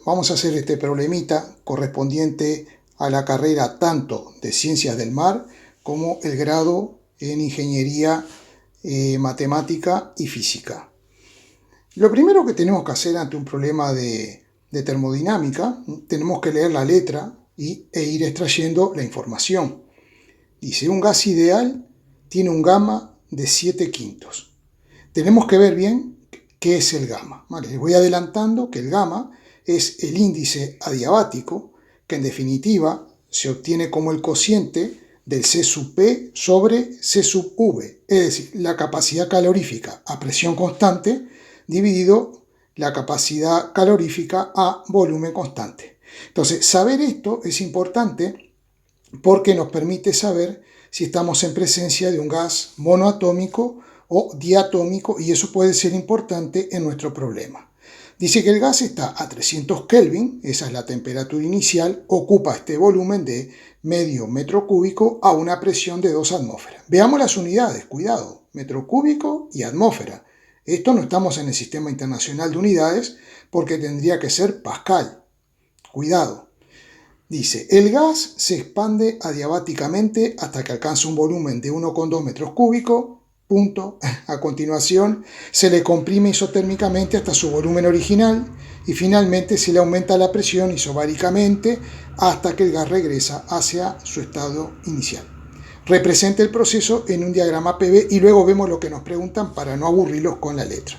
Vamos a hacer este problemita correspondiente a la carrera tanto de Ciencias del Mar como el grado en Ingeniería Matemática y Física. Lo primero que tenemos que hacer ante un problema de termodinámica, tenemos que leer la letra e ir extrayendo la información. Dice, un gas ideal tiene un gamma de 7/5. Tenemos que ver bien qué es el gamma. Vale, les voy adelantando que el gamma es el índice adiabático, que en definitiva se obtiene como el cociente del C sub P sobre C sub V, es decir, la capacidad calorífica a presión constante dividido la capacidad calorífica a volumen constante. Entonces, saber esto es importante porque nos permite saber si estamos en presencia de un gas monoatómico o diatómico, y eso puede ser importante en nuestro problema. Dice que el gas está a 300 Kelvin, esa es la temperatura inicial, ocupa este volumen de medio metro cúbico a una presión de 2 atmósferas. Veamos las unidades, cuidado, metro cúbico y atmósfera. Esto no estamos en el Sistema Internacional de Unidades porque tendría que ser Pascal. Cuidado. Dice, el gas se expande adiabáticamente hasta que alcanza un volumen de 1,2 metros cúbicos. Punto. A continuación, se le comprime isotérmicamente hasta su volumen original y finalmente se le aumenta la presión isobáricamente hasta que el gas regresa hacia su estado inicial. Representa el proceso en un diagrama PV y luego vemos lo que nos preguntan para no aburrirlos con la letra.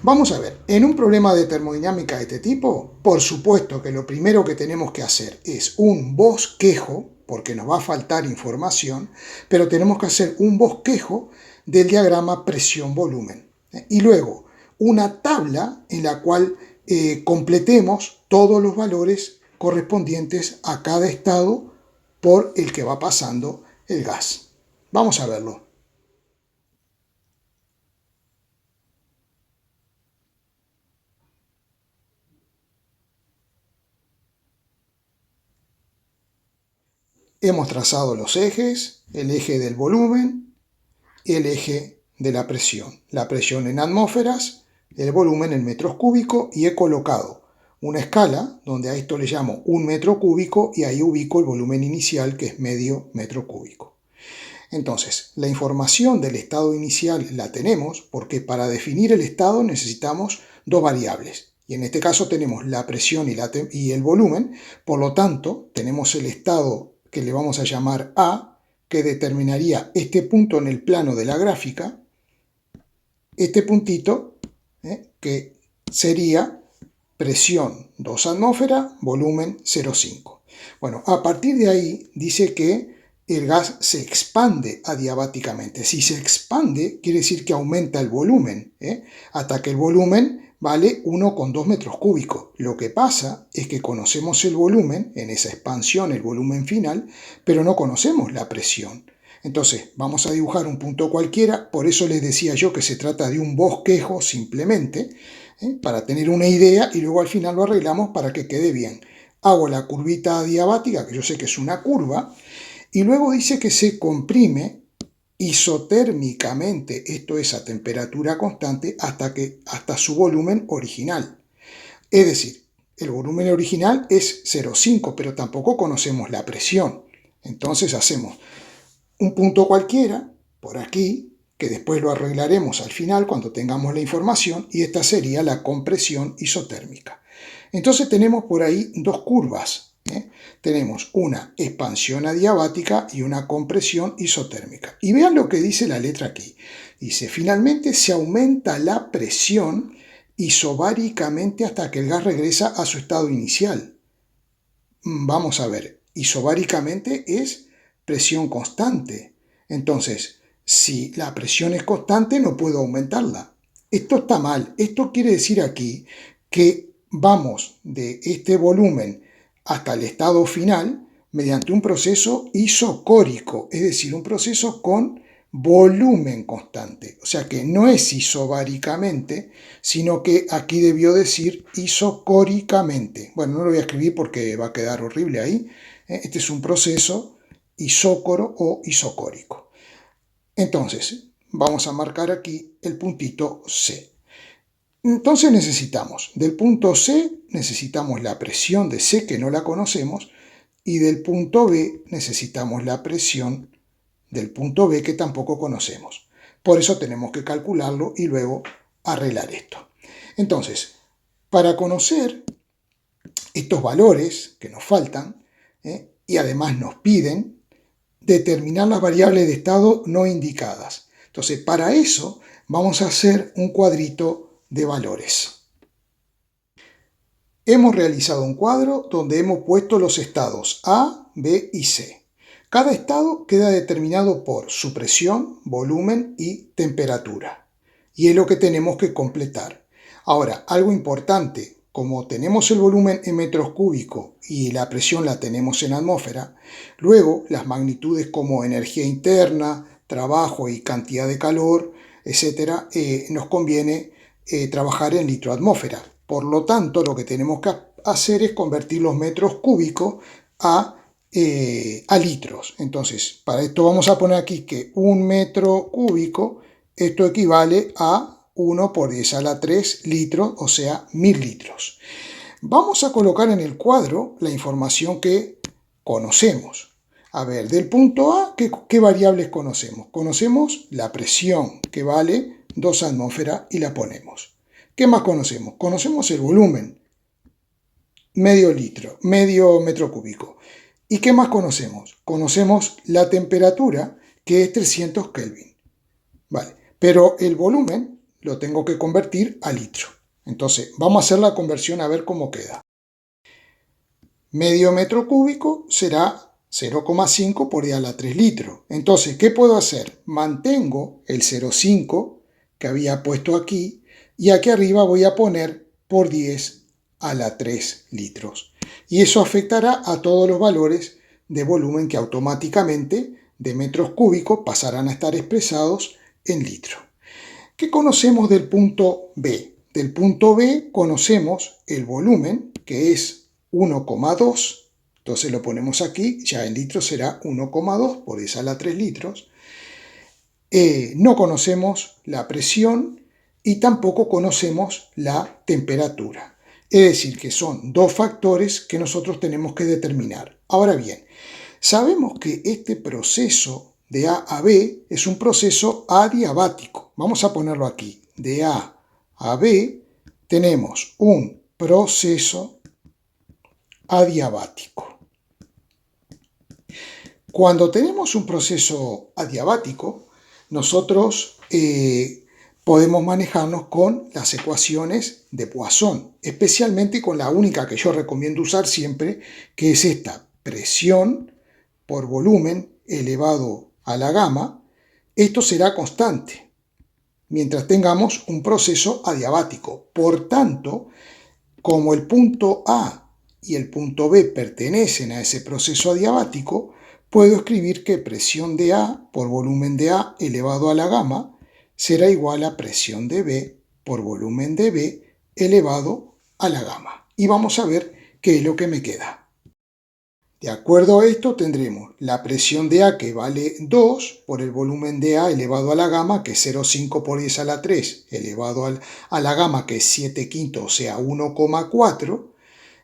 Vamos a ver, en un problema de termodinámica de este tipo, por supuesto que lo primero que tenemos que hacer es un bosquejo, porque nos va a faltar información, pero tenemos que hacer un bosquejo del diagrama presión-volumen. Y luego, una tabla en la cual completemos todos los valores correspondientes a cada estado por el que va pasando el gas. Vamos a verlo. Hemos trazado los ejes, el eje del volumen y el eje de la presión en atmósferas, el volumen en metros cúbicos, y he colocado una escala donde a esto le llamo 1 metro cúbico y ahí ubico el volumen inicial, que es medio metro cúbico. Entonces, la información del estado inicial la tenemos porque para definir el estado necesitamos dos variables. Y en este caso tenemos la presión y el volumen, por lo tanto tenemos el estado que le vamos a llamar A, que determinaría este punto en el plano de la gráfica, este puntito, que sería presión 2 atmósferas, volumen 0,5. Bueno, a partir de ahí dice que el gas se expande adiabáticamente. Si se expande, quiere decir que aumenta el volumen, hasta que el volumen vale 1,2 metros cúbicos. Lo que pasa es que conocemos el volumen, en esa expansión, el volumen final, pero no conocemos la presión. Entonces, vamos a dibujar un punto cualquiera, por eso les decía yo que se trata de un bosquejo simplemente, para tener una idea, y luego al final lo arreglamos para que quede bien. Hago la curvita adiabática, que yo sé que es una curva, y luego dice que se comprime isotérmicamente, esto es a temperatura constante, hasta su volumen original. Es decir, el volumen original es 0,5, pero tampoco conocemos la presión. Entonces hacemos un punto cualquiera, por aquí, que después lo arreglaremos al final cuando tengamos la información, y esta sería la compresión isotérmica. Entonces tenemos por ahí dos curvas. Tenemos una expansión adiabática y una compresión isotérmica. Y vean lo que dice la letra aquí. Dice, finalmente se aumenta la presión isobáricamente hasta que el gas regresa a su estado inicial. Vamos a ver, isobáricamente es presión constante. Entonces, si la presión es constante, no puedo aumentarla. Esto está mal. Esto quiere decir aquí que vamos de este volumen hasta el estado final mediante un proceso isocórico, es decir, un proceso con volumen constante. O sea que no es isobáricamente, sino que aquí debió decir isocóricamente. Bueno, no lo voy a escribir porque va a quedar horrible ahí. Este es un proceso isócoro o isocórico. Entonces, vamos a marcar aquí el puntito C. Entonces necesitamos, del punto C, necesitamos la presión de C, que no la conocemos, y del punto B necesitamos la presión del punto B, que tampoco conocemos. Por eso tenemos que calcularlo y luego arreglar esto. Entonces, para conocer estos valores que nos faltan, y además nos piden determinar las variables de estado no indicadas. Entonces, para eso vamos a hacer un cuadrito de valores. Hemos realizado un cuadro donde hemos puesto los estados A, B y C. Cada estado queda determinado por su presión, volumen y temperatura. Y es lo que tenemos que completar. Ahora, algo importante, como tenemos el volumen en metros cúbicos y la presión la tenemos en atmósfera, luego las magnitudes como energía interna, trabajo y cantidad de calor, etc., nos conviene trabajar en litro-atmósfera. Por lo tanto, lo que tenemos que hacer es convertir los metros cúbicos a litros. Entonces, para esto vamos a poner aquí que 1 metro cúbico, esto equivale a 1 por 10 a la 3 litros, o sea, 1000 litros. Vamos a colocar en el cuadro la información que conocemos. A ver, del punto A, ¿qué variables conocemos? Conocemos la presión, que vale 2 atmósferas, y la ponemos. ¿Qué más conocemos? Conocemos el volumen, medio metro cúbico. ¿Y qué más conocemos? Conocemos la temperatura, que es 300 Kelvin. Vale, pero el volumen lo tengo que convertir a litro. Entonces, vamos a hacer la conversión a ver cómo queda. Medio metro cúbico será 0,5 por 10 a la 3 litros. Entonces, ¿qué puedo hacer? Mantengo el 0,5 que había puesto aquí, y aquí arriba voy a poner por 10 a la 3 litros. Y eso afectará a todos los valores de volumen que automáticamente de metros cúbicos pasarán a estar expresados en litros. ¿Qué conocemos del punto B? Del punto B conocemos el volumen, que es 1,2. Entonces lo ponemos aquí, ya en litros será 1,2 por 10 a la 3 litros. No conocemos la presión y tampoco conocemos la temperatura. Es decir, que son dos factores que nosotros tenemos que determinar. Ahora bien, sabemos que este proceso de A a B es un proceso adiabático. Vamos a ponerlo aquí. De A a B tenemos un proceso adiabático. Cuando tenemos un proceso adiabático, nosotros podemos manejarnos con las ecuaciones de Poisson, especialmente con la única que yo recomiendo usar siempre, que es esta: presión por volumen elevado a la gamma. Esto será constante mientras tengamos un proceso adiabático. Por tanto, como el punto A y el punto B pertenecen a ese proceso adiabático, puedo escribir que presión de A por volumen de A elevado a la gamma será igual a presión de B por volumen de B elevado a la gamma. Y vamos a ver qué es lo que me queda. De acuerdo a esto tendremos la presión de A, que vale 2 por el volumen de A elevado a la gamma, que es 0,5 por 10 a la 3 elevado a la gamma, que es 7 quintos, o sea 1,4,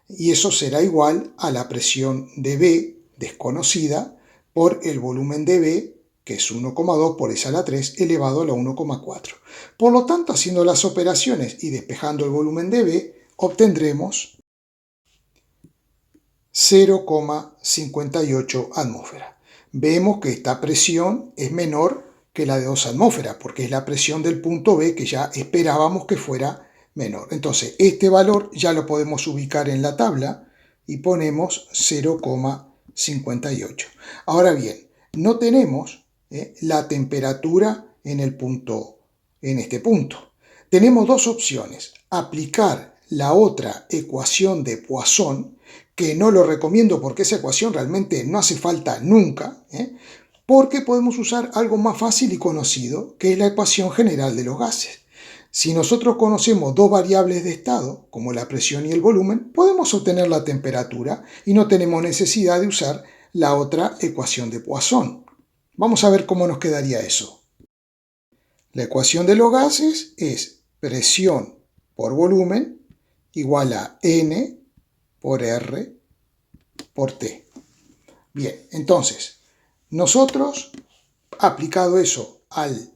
y eso será igual a la presión de B desconocida por el volumen de B, que es 1,2 por 10 a la 3 elevado a la 1,4. Por lo tanto, haciendo las operaciones y despejando el volumen de B, obtendremos 0,58 atmósferas. Vemos que esta presión es menor que la de 2 atmósferas, porque es la presión del punto B, que ya esperábamos que fuera menor. Entonces, este valor ya lo podemos ubicar en la tabla y ponemos 0,58. Ahora bien, no tenemos la temperatura en este punto. Tenemos dos opciones: aplicar la otra ecuación de Poisson, que no lo recomiendo porque esa ecuación realmente no hace falta nunca, porque podemos usar algo más fácil y conocido, que es la ecuación general de los gases. Si nosotros conocemos dos variables de estado, como la presión y el volumen, podemos obtener la temperatura y no tenemos necesidad de usar la otra ecuación de Poisson. Vamos a ver cómo nos quedaría eso. La ecuación de los gases es presión por volumen igual a N por R por T. Bien, entonces, nosotros, aplicado eso al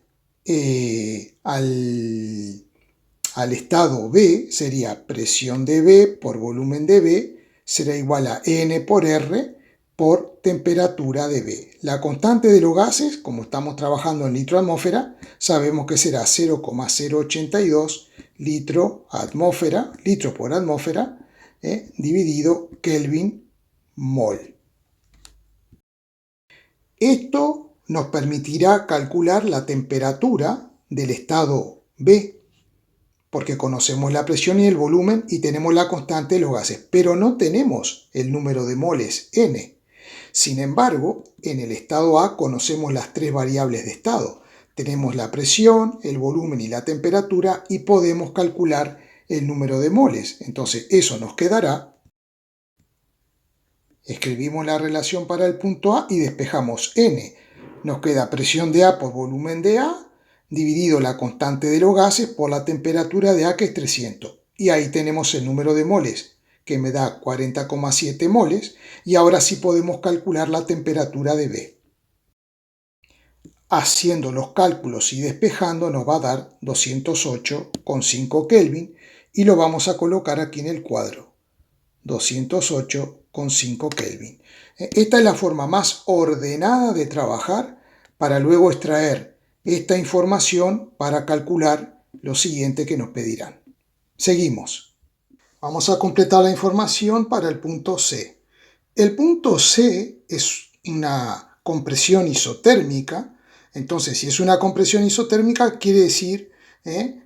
estado B, sería presión de B por volumen de B, será igual a N por R por temperatura de B. La constante de los gases, como estamos trabajando en litro atmósfera, sabemos que será 0,082 litro por atmósfera, dividido Kelvin mol. Esto nos permitirá calcular la temperatura del estado B, porque conocemos la presión y el volumen y tenemos la constante de los gases, pero no tenemos el número de moles N. Sin embargo, en el estado A conocemos las tres variables de estado. Tenemos la presión, el volumen y la temperatura y podemos calcular el número de moles. Entonces eso nos quedará. Escribimos la relación para el punto A y despejamos N. Nos queda presión de A por volumen de A, dividido la constante de los gases por la temperatura de A, que es 300. Y ahí tenemos el número de moles, que me da 40,7 moles. Y ahora sí podemos calcular la temperatura de B. Haciendo los cálculos y despejando nos va a dar 208,5 Kelvin. Y lo vamos a colocar aquí en el cuadro. 208,5 Kelvin. Esta es la forma más ordenada de trabajar para luego extraer esta información para calcular lo siguiente que nos pedirán. Seguimos. Vamos a completar la información para el punto C. El punto C es una compresión isotérmica. Entonces, si es una compresión isotérmica, quiere decir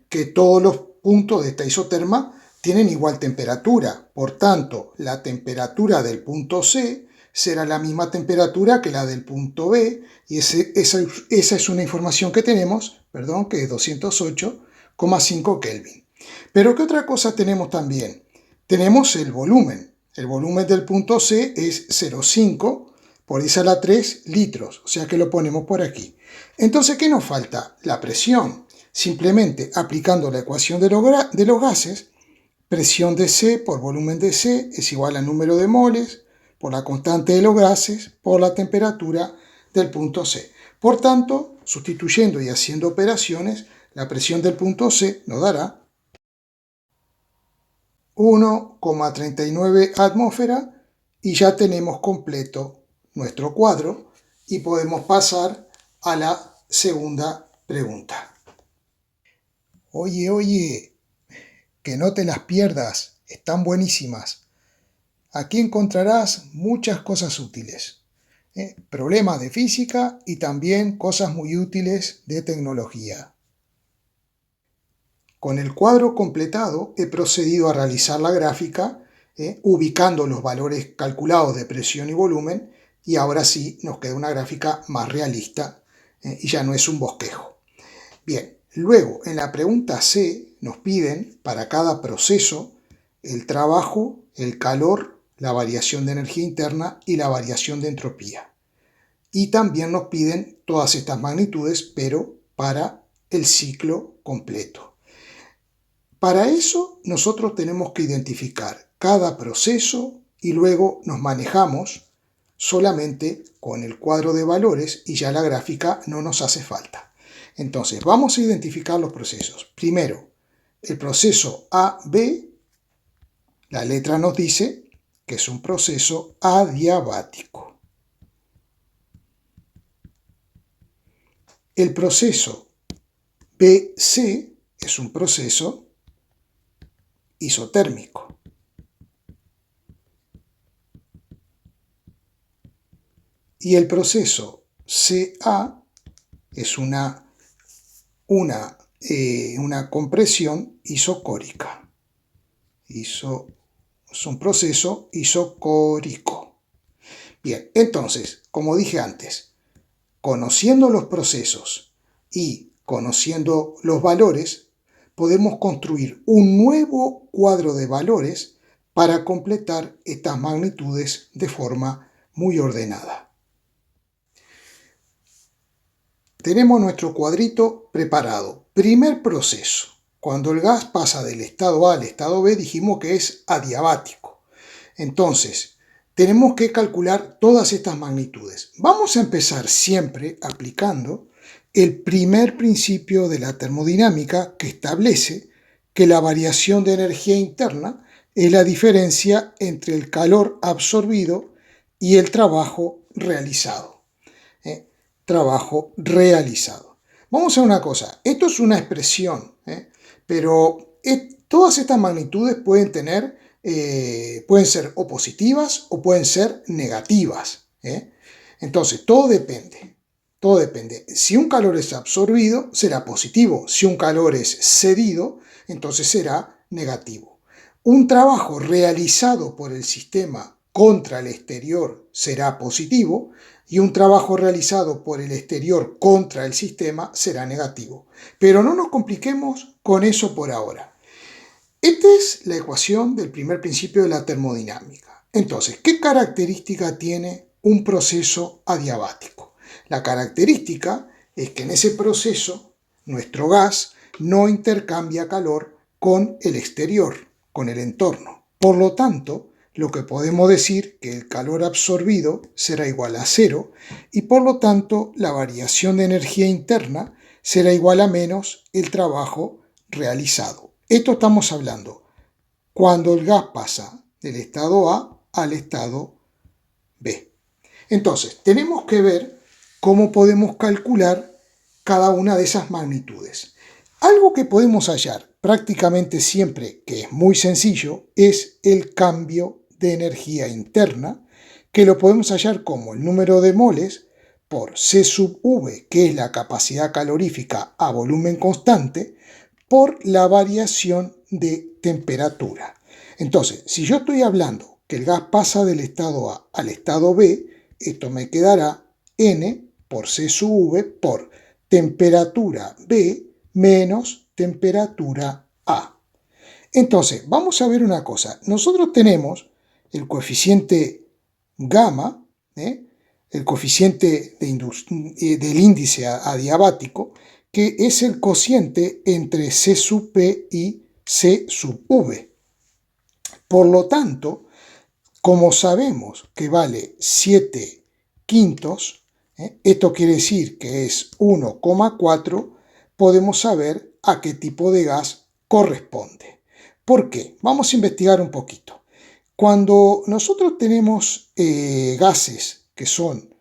que todos los puntos de esta isoterma tienen igual temperatura. Por tanto, la temperatura del punto C será la misma temperatura que la del punto B, y esa es una información que tenemos, que es 208,5 Kelvin. Pero ¿qué otra cosa tenemos también? Tenemos el volumen. El volumen del punto C es 0,5 por 10 a la 3 litros, o sea que lo ponemos por aquí. Entonces, ¿qué nos falta? La presión. Simplemente aplicando la ecuación de los gases, presión de C por volumen de C es igual al número de moles por la constante de los gases por la temperatura del punto C. Por tanto, sustituyendo y haciendo operaciones, la presión del punto C nos dará 1,39 atmósfera y ya tenemos completo nuestro cuadro y podemos pasar a la segunda pregunta. Oye, que no te las pierdas, están buenísimas. Aquí encontrarás muchas cosas útiles, problemas de física y también cosas muy útiles de tecnología. Con el cuadro completado he procedido a realizar la gráfica, ubicando los valores calculados de presión y volumen, y ahora sí nos queda una gráfica más realista y ya no es un bosquejo. Bien, luego en la pregunta C nos piden para cada proceso el trabajo, el calor, la variación de energía interna y la variación de entropía. Y también nos piden todas estas magnitudes, pero para el ciclo completo. Para eso nosotros tenemos que identificar cada proceso y luego nos manejamos solamente con el cuadro de valores y ya la gráfica no nos hace falta. Entonces vamos a identificar los procesos. Primero, el proceso AB, la letra nos dice que es un proceso adiabático. El proceso BC es un proceso isotérmico. Y el proceso CA es una compresión isocórica. Es un proceso isocórico. Bien, entonces, como dije antes, conociendo los procesos y conociendo los valores, podemos construir un nuevo cuadro de valores para completar estas magnitudes de forma muy ordenada. Tenemos nuestro cuadrito preparado. Primer proceso. Cuando el gas pasa del estado A al estado B, dijimos que es adiabático. Entonces, tenemos que calcular todas estas magnitudes. Vamos a empezar siempre aplicando el primer principio de la termodinámica, que establece que la variación de energía interna es la diferencia entre el calor absorbido y el trabajo realizado. Trabajo realizado. Vamos a una cosa, esto es una expresión, pero todas estas magnitudes pueden ser o positivas o pueden ser negativas. Entonces, todo depende. Todo depende. Si un calor es absorbido, será positivo. Si un calor es cedido, entonces será negativo. Un trabajo realizado por el sistema contra el exterior será positivo y un trabajo realizado por el exterior contra el sistema será negativo. Pero no nos compliquemos con eso por ahora. Esta es la ecuación del primer principio de la termodinámica. Entonces, ¿qué característica tiene un proceso adiabático? La característica es que en ese proceso nuestro gas no intercambia calor con el exterior, con el entorno. Por lo tanto, lo que podemos decir que el calor absorbido será igual a cero y por lo tanto la variación de energía interna será igual a menos el trabajo realizado. Esto estamos hablando cuando el gas pasa del estado A al estado B. Entonces, tenemos que ver cómo podemos calcular cada una de esas magnitudes. Algo que podemos hallar prácticamente siempre, que es muy sencillo, es el cambio de energía interna, que lo podemos hallar como el número de moles por C sub V, que es la capacidad calorífica a volumen constante, por la variación de temperatura. Entonces, si yo estoy hablando que el gas pasa del estado A al estado B, esto me quedará N por C sub V por temperatura B menos temperatura A. Entonces, vamos a ver una cosa. Nosotros tenemos el coeficiente gamma, el coeficiente del índice adiabático, que es el cociente entre C sub P y C sub V. Por lo tanto, como sabemos que vale 7 quintos, esto quiere decir que es 1,4, podemos saber a qué tipo de gas corresponde. ¿Por qué? Vamos a investigar un poquito. Cuando nosotros tenemos gases que son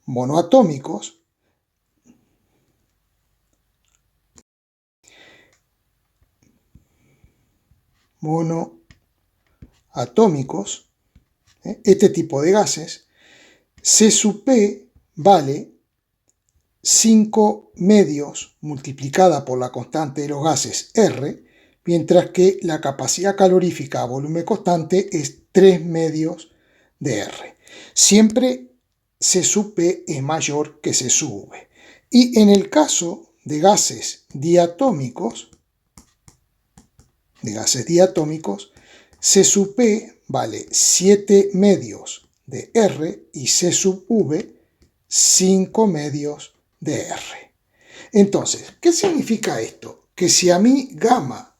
monoatómicos, este tipo de gases, C sub P vale 5 medios multiplicada por la constante de los gases R, mientras que la capacidad calorífica a volumen constante es 3 medios de R. Siempre C sub P es mayor que C sub V. Y en el caso de gases diatómicos, C sub P vale 7 medios de R y C sub V 5 medios de R. Entonces, ¿qué significa esto? Que si a mí gamma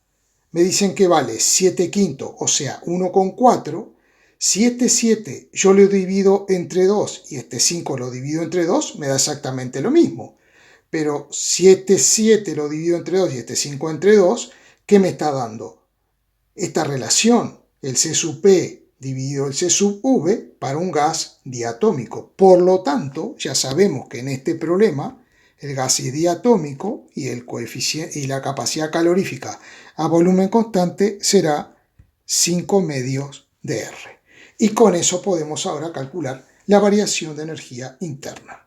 me dicen que vale 7 quintos, o sea, 1,4, si este 7 yo lo divido entre 2 y este 5 lo divido entre 2, me da exactamente lo mismo. Pero si este 7 lo divido entre 2 y este 5 entre 2, ¿qué me está dando? Esta relación, el C sub P dividido el C sub V para un gas diatómico. Por lo tanto, ya sabemos que en este problema el gas es diatómico y el coeficiente y la capacidad calorífica a volumen constante será 5 medios de R. Y con eso podemos ahora calcular la variación de energía interna.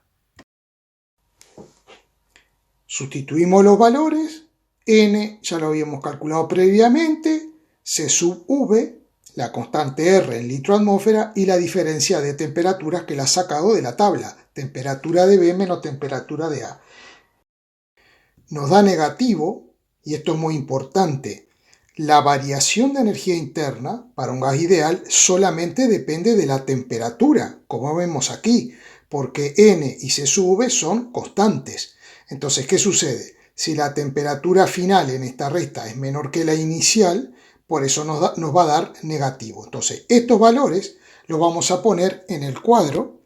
Sustituimos los valores. N ya lo habíamos calculado previamente. C sub V, la constante R en litro atmósfera y la diferencia de temperaturas que la ha sacado de la tabla. Temperatura de B menos temperatura de A. Nos da negativo, y esto es muy importante, la variación de energía interna para un gas ideal solamente depende de la temperatura, como vemos aquí, porque N y C sub V son constantes. Entonces, ¿qué sucede? Si la temperatura final en esta resta es menor que la inicial, por eso nos va a dar negativo. Entonces, estos valores los vamos a poner en el cuadro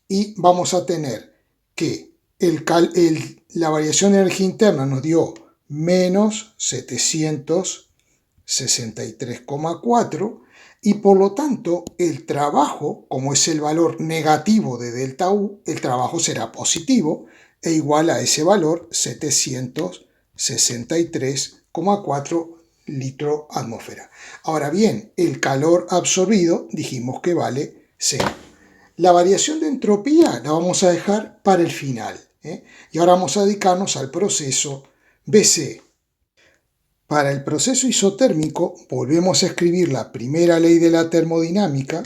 y vamos a tener que la variación de energía interna nos dio menos 763,4 y por lo tanto el trabajo, como es el valor negativo de delta U, el trabajo será positivo e igual a ese valor 763,4 litro atmósfera. Ahora bien, el calor absorbido dijimos que vale 0. La variación de entropía la vamos a dejar para el final, y ahora vamos a dedicarnos al proceso BC. Para el proceso isotérmico volvemos a escribir la primera ley de la termodinámica,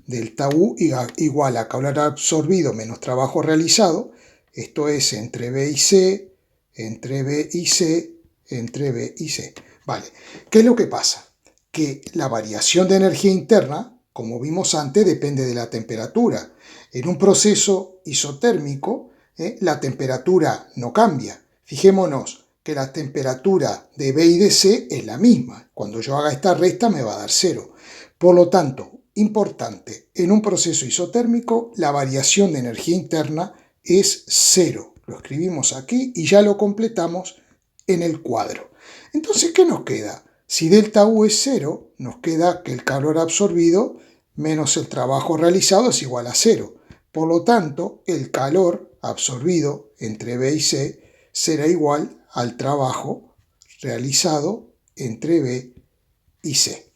delta U igual a calor absorbido menos trabajo realizado, esto es entre B y C, entre B y C, entre B y C. Vale, ¿qué es lo que pasa? Que la variación de energía interna, como vimos antes, depende de la temperatura. En un proceso isotérmico, la temperatura no cambia. Fijémonos que la temperatura de B y de C es la misma. Cuando yo haga esta resta me va a dar 0. Por lo tanto, importante, en un proceso isotérmico la variación de energía interna es 0. Lo escribimos aquí y ya lo completamos en el cuadro. Entonces, ¿qué nos queda? Si delta U es 0, nos queda que el calor absorbido menos el trabajo realizado es igual a 0. Por lo tanto, el calor absorbido entre B y C será igual al trabajo realizado entre B y C.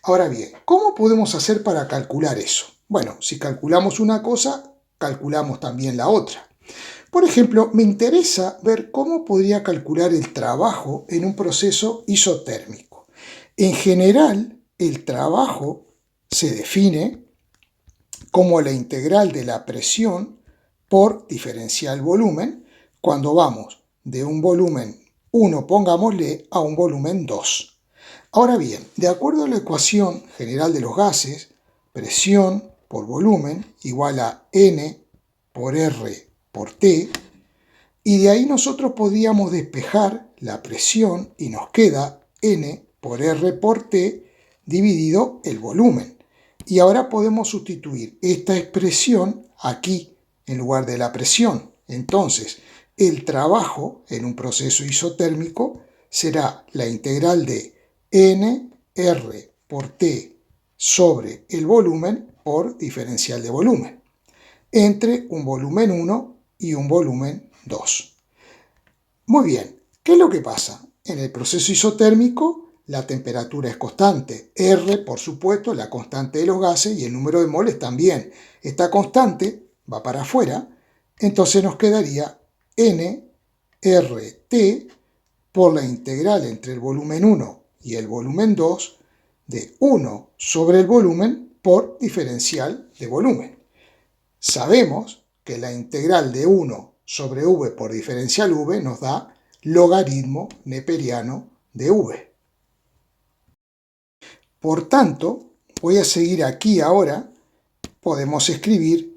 Ahora bien, ¿cómo podemos hacer para calcular eso? Bueno, si calculamos una cosa, calculamos también la otra. Por ejemplo, me interesa ver cómo podría calcular el trabajo en un proceso isotérmico. En general, el trabajo se define como la integral de la presión por diferencial volumen cuando vamos de un volumen 1, pongámosle, a un volumen 2. Ahora bien, de acuerdo a la ecuación general de los gases, presión por volumen igual a N por R por T, y de ahí nosotros podríamos despejar la presión y nos queda N por R por T dividido el volumen. Y ahora podemos sustituir esta expresión aquí en lugar de la presión. Entonces, el trabajo en un proceso isotérmico será la integral de N R por T sobre el volumen por diferencial de volumen entre un volumen 1 y un volumen 2. Muy bien, ¿qué es lo que pasa? En el proceso isotérmico la temperatura es constante. R, por supuesto, la constante de los gases y el número de moles también. Esta constante va para afuera, entonces nos quedaría N RT por la integral entre el volumen 1 y el volumen 2 de 1 sobre el volumen por diferencial de volumen. Sabemos que la integral de 1 sobre v por diferencial v nos da logaritmo neperiano de v. Por tanto, voy a seguir aquí ahora, podemos escribir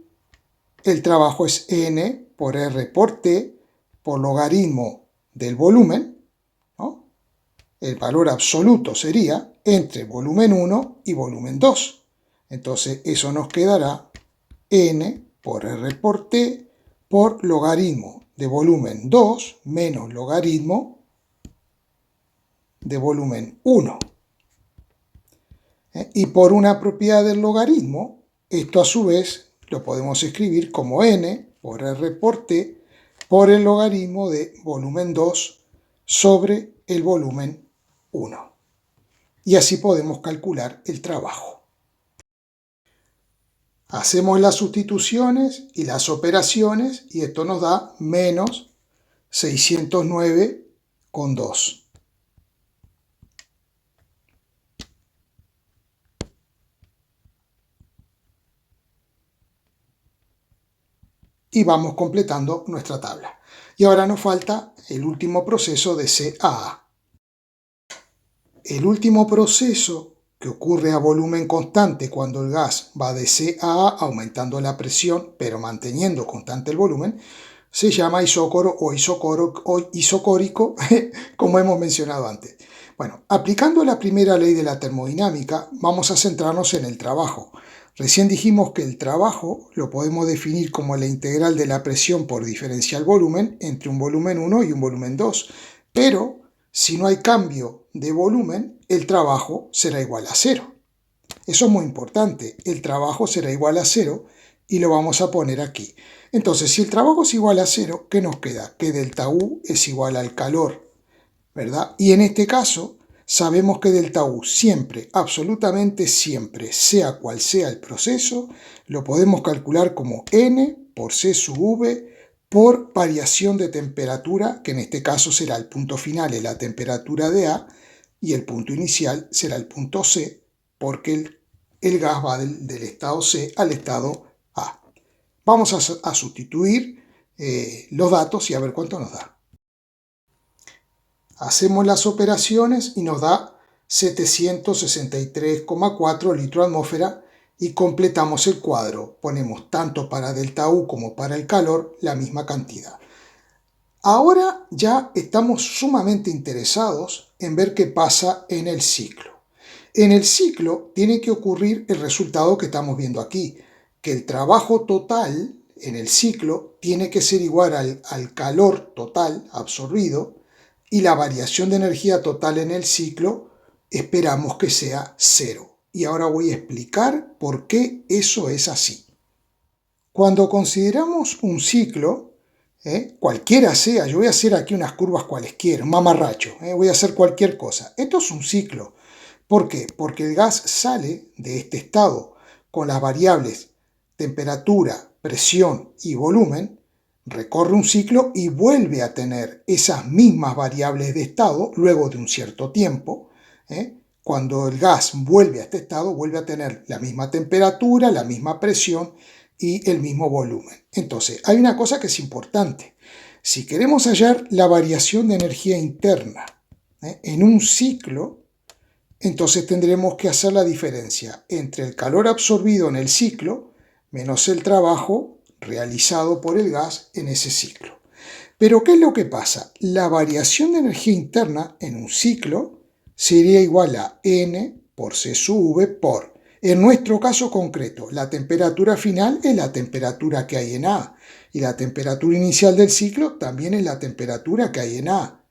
el trabajo es N por R por T por logaritmo del volumen, ¿no? El valor absoluto sería entre volumen 1 y volumen 2. Entonces eso nos quedará N por R por T por logaritmo de volumen 2 menos logaritmo de volumen 1. Y por una propiedad del logaritmo, esto a su vez lo podemos escribir como N por R por T por el logaritmo de volumen 2 sobre el volumen 1. Y así podemos calcular el trabajo. Hacemos las sustituciones y las operaciones y esto nos da menos 609,2. Y vamos completando nuestra tabla. Y ahora nos falta el último proceso de C a A. El último proceso que ocurre a volumen constante cuando el gas va de C a A aumentando la presión pero manteniendo constante el volumen, se llama isócoro o isocórico, como hemos mencionado antes. Bueno, aplicando la primera ley de la termodinámica, vamos a centrarnos en el trabajo. Recién dijimos que el trabajo lo podemos definir como la integral de la presión por diferencial volumen entre un volumen 1 y un volumen 2, pero si no hay cambio de volumen, el trabajo será igual a 0. Eso es muy importante, el trabajo será igual a 0 y lo vamos a poner aquí. Entonces, si el trabajo es igual a 0, ¿qué nos queda? Que delta U es igual al calor, ¿verdad? Y en este caso, sabemos que delta U siempre, absolutamente siempre, sea cual sea el proceso, lo podemos calcular como N por C sub V por variación de temperatura, que en este caso será el punto final en la temperatura de A, y el punto inicial será el punto C, porque el gas va del estado C al estado A. Vamos a sustituir los datos y a ver cuánto nos da. Hacemos las operaciones y nos da 763,4 litros atmósfera y completamos el cuadro. Ponemos tanto para delta U como para el calor la misma cantidad. Ahora ya estamos sumamente interesados en ver qué pasa en el ciclo. En el ciclo tiene que ocurrir el resultado que estamos viendo aquí, que el trabajo total en el ciclo tiene que ser igual al calor total absorbido y la variación de energía total en el ciclo esperamos que sea 0. Y ahora voy a explicar por qué eso es así. Cuando consideramos un ciclo, cualquiera sea, yo voy a hacer aquí unas curvas cualesquiera, un mamarracho, voy a hacer cualquier cosa. Esto es un ciclo. ¿Por qué? Porque el gas sale de este estado con las variables temperatura, presión y volumen, recorre un ciclo y vuelve a tener esas mismas variables de estado luego de un cierto tiempo. Cuando el gas vuelve a este estado, vuelve a tener la misma temperatura, la misma presión y el mismo volumen. Entonces, hay una cosa que es importante. Si queremos hallar la variación de energía interna en un ciclo, entonces tendremos que hacer la diferencia entre el calor absorbido en el ciclo menos el trabajo realizado por el gas en ese ciclo. Pero ¿qué es lo que pasa? La variación de energía interna en un ciclo sería igual a N por C sub V por, en nuestro caso concreto, la temperatura final es la temperatura que hay en A y la temperatura inicial del ciclo también es la temperatura que hay en A.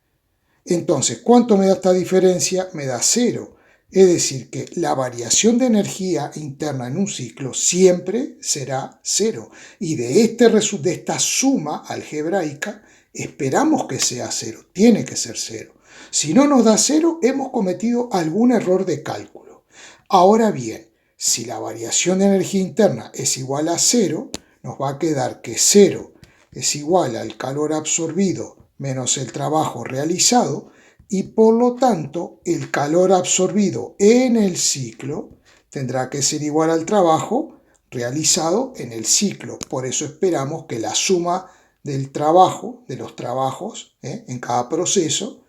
Entonces, ¿cuánto me da esta diferencia? Me da 0. Es decir, que la variación de energía interna en un ciclo siempre será 0. Y de esta suma algebraica esperamos que sea 0. Tiene que ser 0. Si no nos da 0, hemos cometido algún error de cálculo. Ahora bien, si la variación de energía interna es igual a 0, nos va a quedar que 0 es igual al calor absorbido menos el trabajo realizado, y por lo tanto el calor absorbido en el ciclo tendrá que ser igual al trabajo realizado en el ciclo. Por eso esperamos que la suma del trabajo, de los trabajos en cada proceso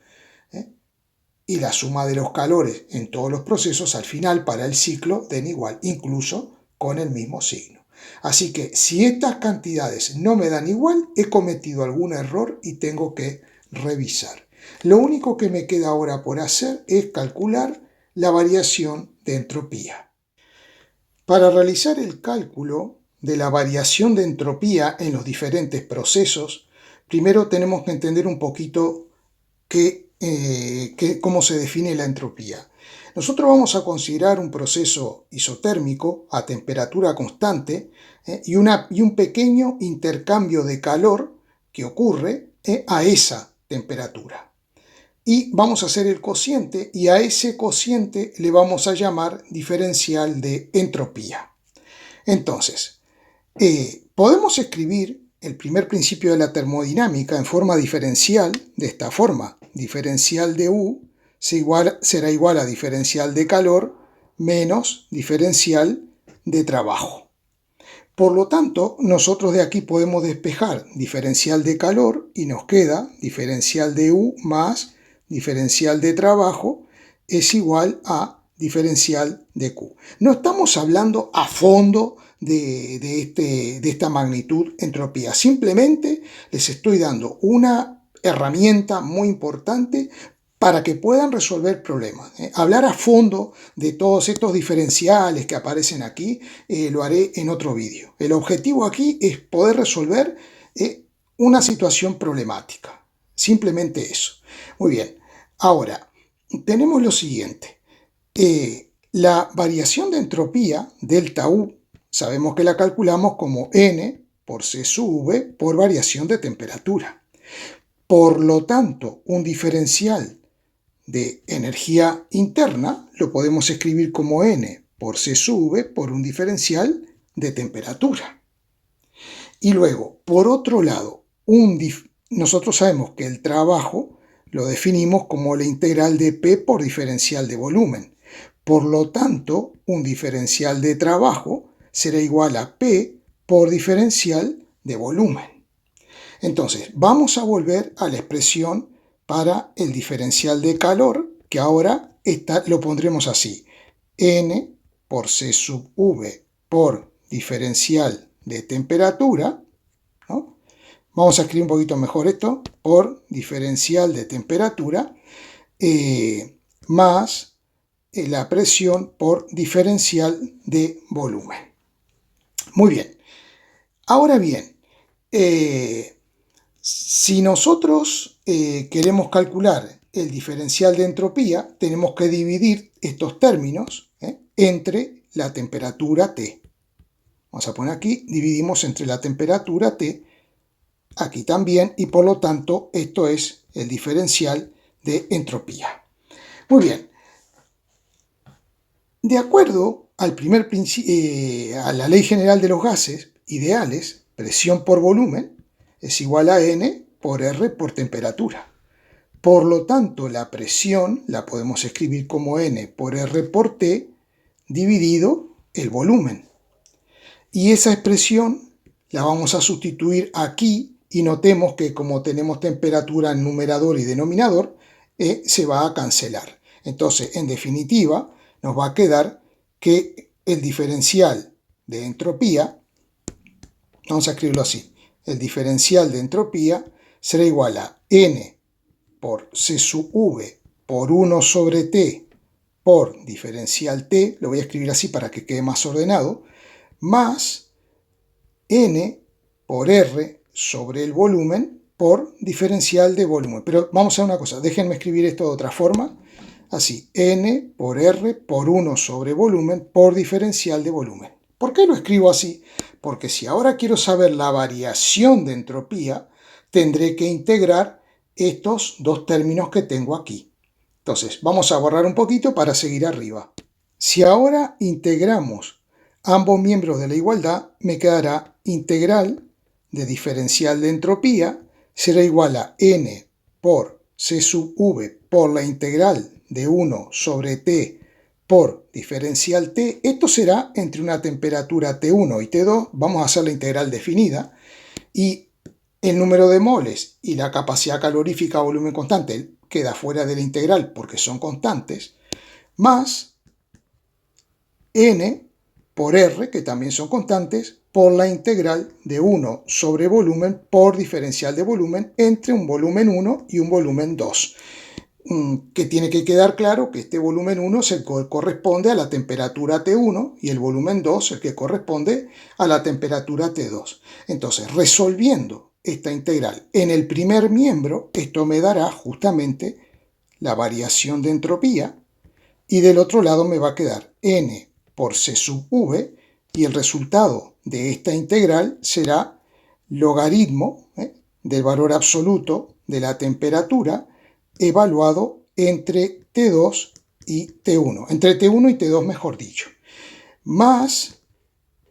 y la suma de los calores en todos los procesos al final para el ciclo den igual, incluso con el mismo signo. Así que si estas cantidades no me dan igual, he cometido algún error y tengo que revisar. Lo único que me queda ahora por hacer es calcular la variación de entropía. Para realizar el cálculo de la variación de entropía en los diferentes procesos, primero tenemos que entender un poquito cómo se define la entropía. Nosotros vamos a considerar un proceso isotérmico a temperatura constante y un pequeño intercambio de calor que ocurre a esa temperatura. Y vamos a hacer el cociente y a ese cociente le vamos a llamar diferencial de entropía. Entonces, podemos escribir el primer principio de la termodinámica en forma diferencial de esta forma. Diferencial de U será igual a diferencial de calor menos diferencial de trabajo. Por lo tanto, nosotros de aquí podemos despejar diferencial de calor y nos queda diferencial de U más diferencial de trabajo es igual a diferencial de Q. No estamos hablando a fondo de esta magnitud entropía. Simplemente les estoy dando una herramienta muy importante para que puedan resolver problemas. Hablar a fondo de todos estos diferenciales que aparecen aquí lo haré en otro vídeo. El objetivo aquí es poder resolver una situación problemática. Simplemente eso. Muy bien. Ahora, tenemos lo siguiente. La variación de entropía, delta U, sabemos que la calculamos como N por C sub V por variación de temperatura. Por lo tanto, un diferencial de energía interna lo podemos escribir como N por C sub V por un diferencial de temperatura. Y luego, por otro lado, nosotros sabemos que el trabajo lo definimos como la integral de P por diferencial de volumen. Por lo tanto, un diferencial de trabajo será igual a P por diferencial de volumen. Entonces, vamos a volver a la expresión para el diferencial de calor, que ahora lo pondremos así. N por C sub V por diferencial de temperatura, ¿no? Vamos a escribir un poquito mejor esto, por diferencial de temperatura, más la presión por diferencial de volumen. Muy bien. Ahora bien, si nosotros queremos calcular el diferencial de entropía, tenemos que dividir estos términos entre la temperatura T. Vamos a poner aquí, dividimos entre la temperatura T, aquí también, y por lo tanto esto es el diferencial de entropía. Muy bien. De acuerdo al a la ley general de los gases ideales, presión por volumen es igual a N por R por temperatura. Por lo tanto, la presión la podemos escribir como N por R por T dividido el volumen. Y esa expresión la vamos a sustituir aquí y notemos que como tenemos temperatura en numerador y denominador, se va a cancelar. Entonces, en definitiva, nos va a quedar que el diferencial de entropía, vamos a escribirlo así, el diferencial de entropía será igual a N por C sub V por 1 sobre T por diferencial T, lo voy a escribir así para que quede más ordenado, más N por R sobre el volumen por diferencial de volumen. Pero vamos a hacer una cosa, déjenme escribir esto de otra forma. Así, N por R por 1 sobre volumen por diferencial de volumen. ¿Por qué lo escribo así? Porque si ahora quiero saber la variación de entropía, tendré que integrar estos dos términos que tengo aquí. Entonces, vamos a borrar un poquito para seguir arriba. Si ahora integramos ambos miembros de la igualdad, me quedará integral de diferencial de entropía será igual a N por C sub V por la integral de 1 sobre T por diferencial T. Esto será entre una temperatura T1 y T2. Vamos a hacer la integral definida. Y el número de moles y la capacidad calorífica a volumen constante queda fuera de la integral porque son constantes. Más N por R, que también son constantes, por la integral de 1 sobre volumen por diferencial de volumen entre un volumen 1 y un volumen 2. Que tiene que quedar claro que este volumen 1 es el que corresponde a la temperatura T1 y el volumen 2 el que corresponde a la temperatura T2. Entonces, resolviendo esta integral en el primer miembro, esto me dará justamente la variación de entropía y del otro lado me va a quedar N por C sub V y el resultado de esta integral será logaritmo del valor absoluto de la temperatura evaluado entre T2 y T1, entre T1 y T2 mejor dicho, más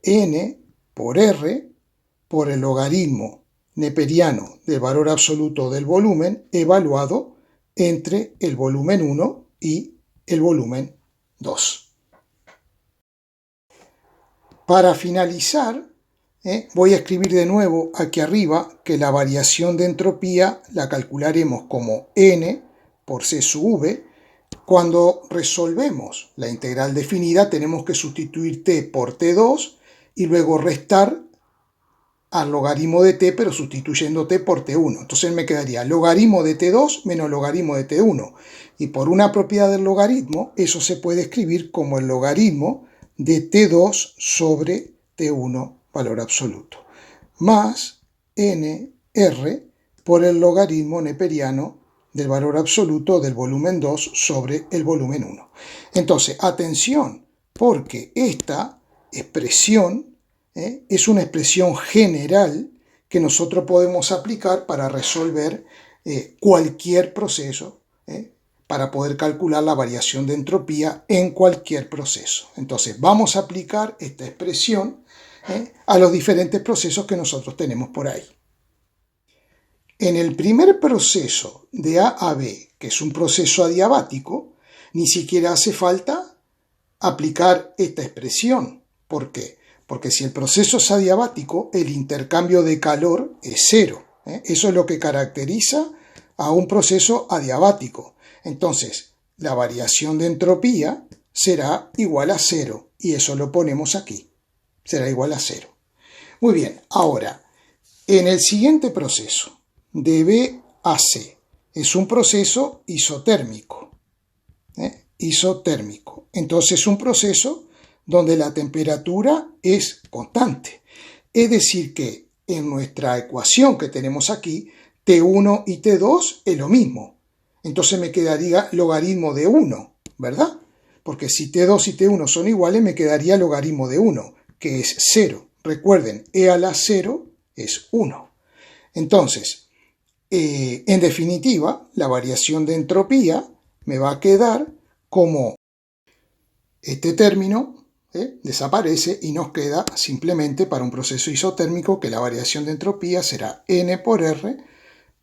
N por R por el logaritmo neperiano del valor absoluto del volumen evaluado entre el volumen 1 y el volumen 2. Para finalizar, voy a escribir de nuevo aquí arriba que la variación de entropía la calcularemos como N por C sub V. Cuando resolvemos la integral definida tenemos que sustituir T por T2 y luego restar al logaritmo de t, pero sustituyendo t por t1. Entonces me quedaría logaritmo de t2 menos logaritmo de t1. Y por una propiedad del logaritmo, eso se puede escribir como el logaritmo de t2 sobre t1, valor absoluto, más nr por el logaritmo neperiano del valor absoluto del volumen 2 sobre el volumen 1. Entonces, atención, porque esta expresión es una expresión general que nosotros podemos aplicar para resolver cualquier proceso, para poder calcular la variación de entropía en cualquier proceso. Entonces vamos a aplicar esta expresión a los diferentes procesos que nosotros tenemos por ahí. En el primer proceso de A a B, que es un proceso adiabático, ni siquiera hace falta aplicar esta expresión. ¿Por qué? Porque si el proceso es adiabático, el intercambio de calor es cero. Eso es lo que caracteriza a un proceso adiabático. Entonces, la variación de entropía será igual a cero. Y eso lo ponemos aquí. Será igual a cero. Muy bien, ahora, en el siguiente proceso, de B a C, es un proceso isotérmico. Isotérmico. Entonces, es un proceso donde la temperatura es constante. Es decir que en nuestra ecuación que tenemos aquí, T1 y T2 es lo mismo. Entonces me quedaría logaritmo de 1, ¿verdad? Porque si T2 y T1 son iguales, me quedaría logaritmo de 1, que es 0. Recuerden, E a la 0 es 1. Entonces, en definitiva, la variación de entropía me va a quedar como este término desaparece y nos queda simplemente para un proceso isotérmico que la variación de entropía será n por r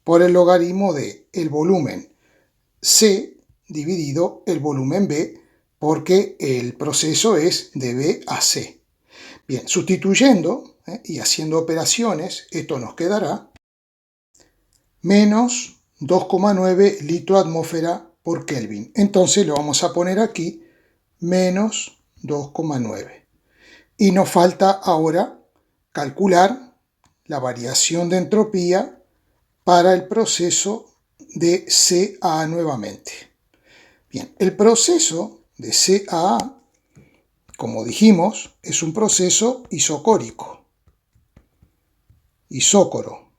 por el logaritmo de el volumen C dividido el volumen B, porque el proceso es de B a C. Bien, sustituyendo y haciendo operaciones, esto nos quedará menos 2,9 litro atmósfera por Kelvin. Entonces lo vamos a poner aquí, menos 2,9. Y nos falta ahora calcular la variación de entropía para el proceso de CA nuevamente. Bien, el proceso de CA, como dijimos, es un proceso isocórico. Isócoro.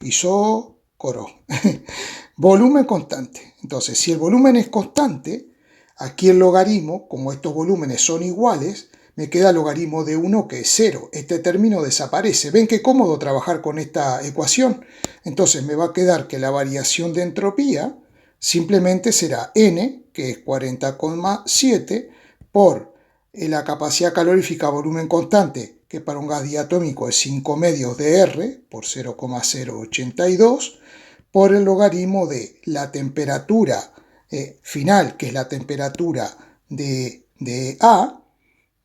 Volumen constante. Entonces, si el volumen es constante, aquí el logaritmo, como estos volúmenes son iguales, me queda logaritmo de 1 que es 0. Este término desaparece. ¿Ven qué cómodo trabajar con esta ecuación? Entonces me va a quedar que la variación de entropía simplemente será n, que es 40,7, por la capacidad calorífica volumen constante, que para un gas diatómico es 5 medios de R por 0,082, por el logaritmo de la temperatura final, que es la temperatura de A.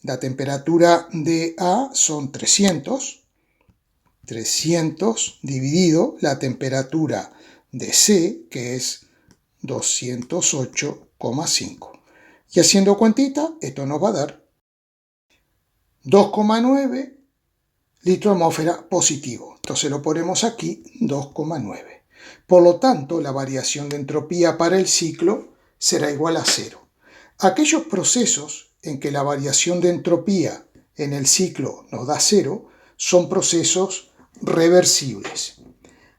La temperatura de A son 300 dividido la temperatura de C, que es 208,5. Y haciendo cuentita, esto nos va a dar 2,9 litro atmósfera positivo. Entonces lo ponemos aquí, 2,9. Por lo tanto, la variación de entropía para el ciclo será igual a 0. Aquellos procesos en que la variación de entropía en el ciclo nos da 0 son procesos reversibles.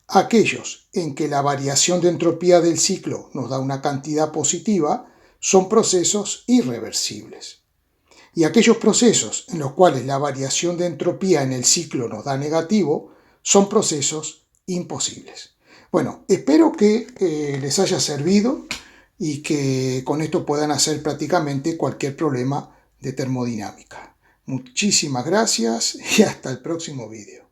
Aquellos en que la variación de entropía del ciclo nos da una cantidad positiva son procesos irreversibles. Y aquellos procesos en los cuales la variación de entropía en el ciclo nos da negativo son procesos imposibles. Bueno, espero que les haya servido y que con esto puedan hacer prácticamente cualquier problema de termodinámica. Muchísimas gracias y hasta el próximo vídeo.